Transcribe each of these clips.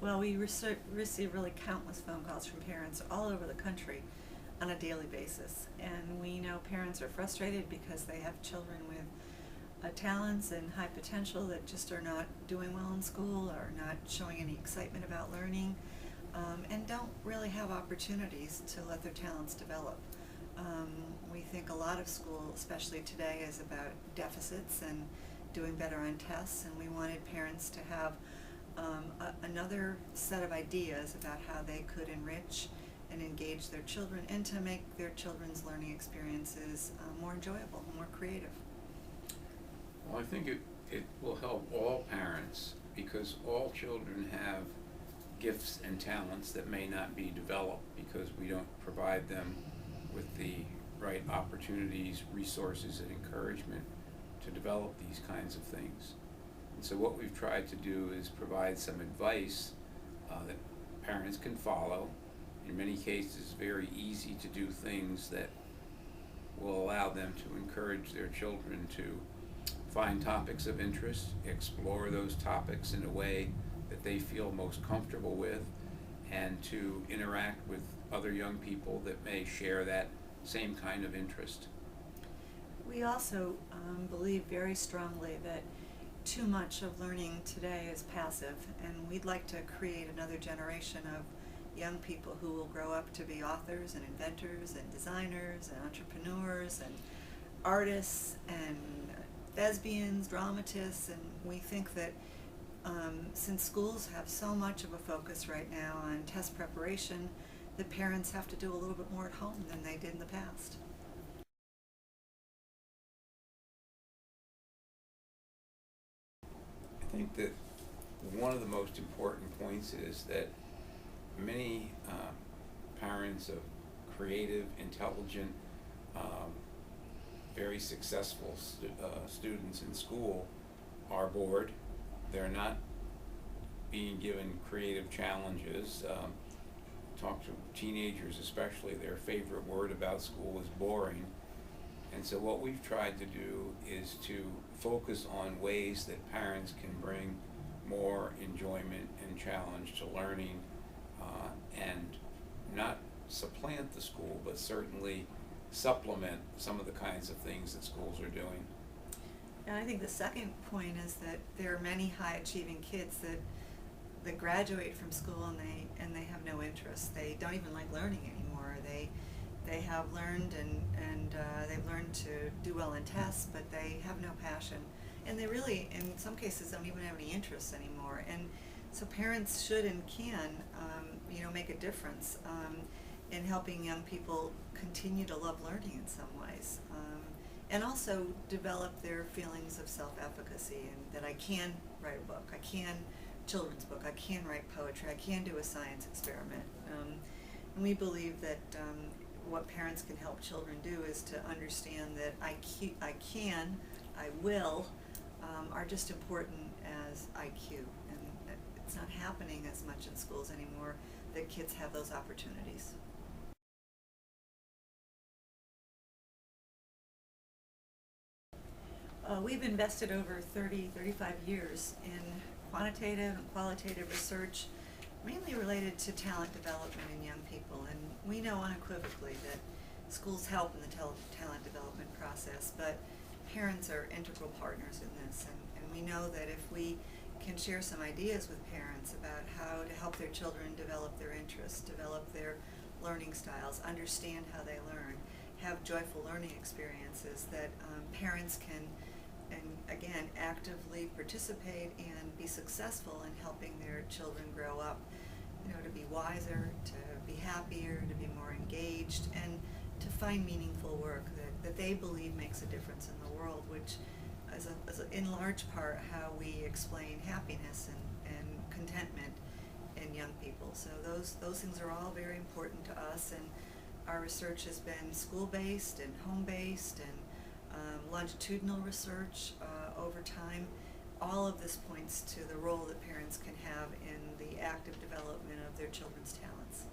Well, we receive really countless phone calls from parents all over the country on a daily basis. And we know parents are frustrated because they have children with talents and high potential that just are not doing well in school or not showing any excitement about learning, and don't really have opportunities to let their talents develop. We think a lot of school, especially today, is about deficits and doing better on tests, and we wanted parents to have another set of ideas about how they could enrich and engage their children and to make their children's learning experiences more enjoyable, more creative. Well, I think it will help all parents because all children have gifts and talents that may not be developed because we don't provide them with the right opportunities, resources, and encouragement to develop these kinds of things. And so what we've tried to do is provide some advice that parents can follow. In many cases, very easy to do things that will allow them to encourage their children to find topics of interest, explore those topics in a way that they feel most comfortable with, and to interact with other young people that may share that same kind of interest. We also believe very strongly that too much of learning today is passive, and we'd like to create another generation of young people who will grow up to be authors and inventors and designers and entrepreneurs and artists and thespians, dramatists, and we think that since schools have so much of a focus right now on test preparation, that parents have to do a little bit more at home than they did in the past. I think that one of the most important points is that many parents of creative, intelligent, very successful students in school are bored. They're not being given creative challenges. Talk to teenagers especially, their favorite word about school is boring. And so what we've tried to do is to focus on ways that parents can bring more enjoyment and challenge to learning, and not supplant the school, but certainly supplement some of the kinds of things that schools are doing. And I think the second point is that there are many high-achieving kids that graduate from school and they have no interest. They don't even like learning anymore. They have learned and they've learned to do well in tests, but they have no passion, and they really, in some cases, don't even have any interest anymore. And so parents should and can, make a difference in helping young people continue to love learning in some ways, and also develop their feelings of self-efficacy and that I can write a book, I can children's book, I can write poetry, I can do a science experiment. And we believe that what parents can help children do is to understand that I can, I will, are just important as IQ. And it's not happening as much in schools anymore that kids have those opportunities. We've invested over 35 years in quantitative and qualitative research, mainly related to talent development in young people. And we know unequivocally that schools help in the talent development process, but parents are integral partners in this. And we know that if we can share some ideas with parents about how to help their children develop their interests, develop their learning styles, understand how they learn, have joyful learning experiences, that parents can, and again, actively participate and be successful in helping their children grow up, to be wiser, to be happier, to be more engaged, and to find meaningful work that they believe makes a difference in the world, which is in large part how we explain happiness and contentment in young people. So those things are all very important to us, and our research has been school-based and home-based and longitudinal research over time. All of this points to the role that parents can have in the active development of their children's talents.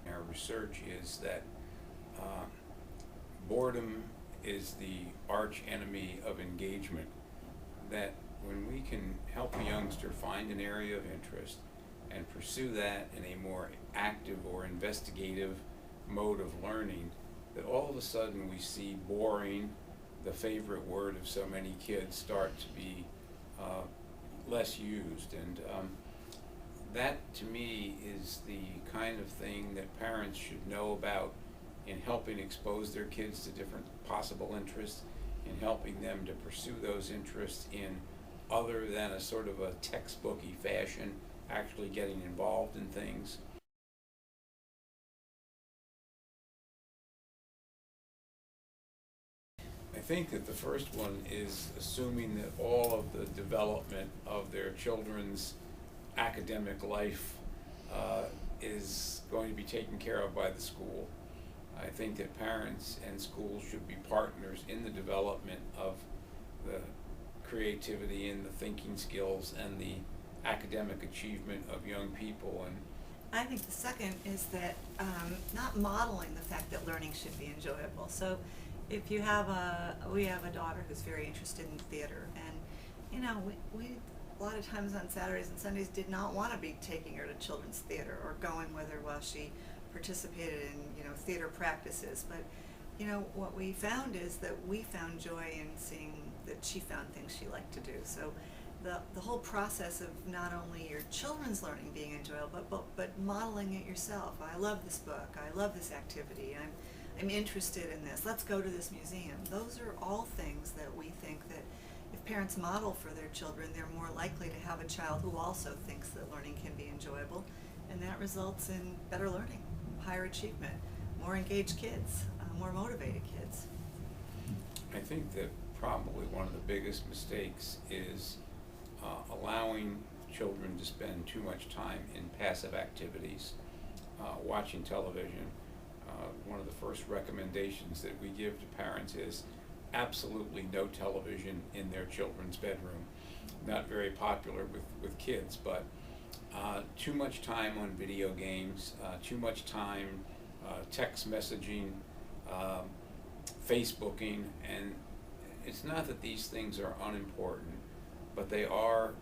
Our research is that boredom is the arch enemy of engagement, that when we can help a youngster find an area of interest and pursue that in a more active or investigative mode of learning, that all of a sudden we see boring, the favorite word of so many kids, start to be less used. And that to me is the kind of thing that parents should know about in helping expose their kids to different possible interests, in helping them to pursue those interests in other than a sort of a textbooky fashion, actually getting involved in things. I think that the first one is assuming that all of the development of their children's academic life is going to be taken care of by the school. I think that parents and schools should be partners in the development of the creativity and the thinking skills and the academic achievement of young people. And I think the second is that not modeling the fact that learning should be enjoyable. So if you have we have a daughter who's very interested in theater, and you know, we a lot of times on Saturdays and Sundays did not want to be taking her to children's theater or going with her while she participated in, you know, theater practices. But you know, what we found is that we found joy in seeing that she found things she liked to do. So the whole process of not only your children's learning being enjoyable, but modeling it yourself. I love this book. I love this activity. I'm interested in this. Let's go to this museum. Those are all things that we think that if parents model for their children, they're more likely to have a child who also thinks that learning can be enjoyable, and that results in better learning, higher achievement, more engaged kids, more motivated kids. I think that probably one of the biggest mistakes is allowing children to spend too much time in passive activities, watching television. One of the first recommendations that we give to parents is absolutely no television in their children's bedroom. Not very popular with kids, but too much time on video games, too much time text messaging, Facebooking, and it's not that these things are unimportant, but they are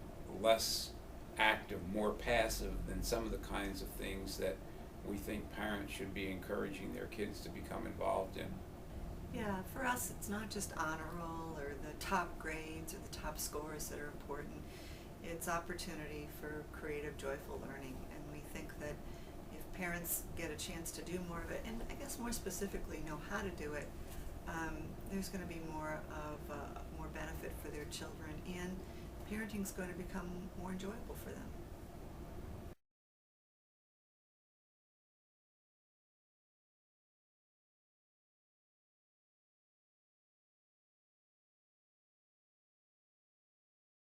less active, more passive than some of the kinds of things that we think parents should be encouraging their kids to become involved in. Yeah, for us, it's not just honor roll or the top grades or the top scores that are important. It's opportunity for creative, joyful learning, and we think that if parents get a chance to do more of it, and I guess more specifically know how to do it, there's going to be more benefit for their children, and parenting's going to become more enjoyable for them.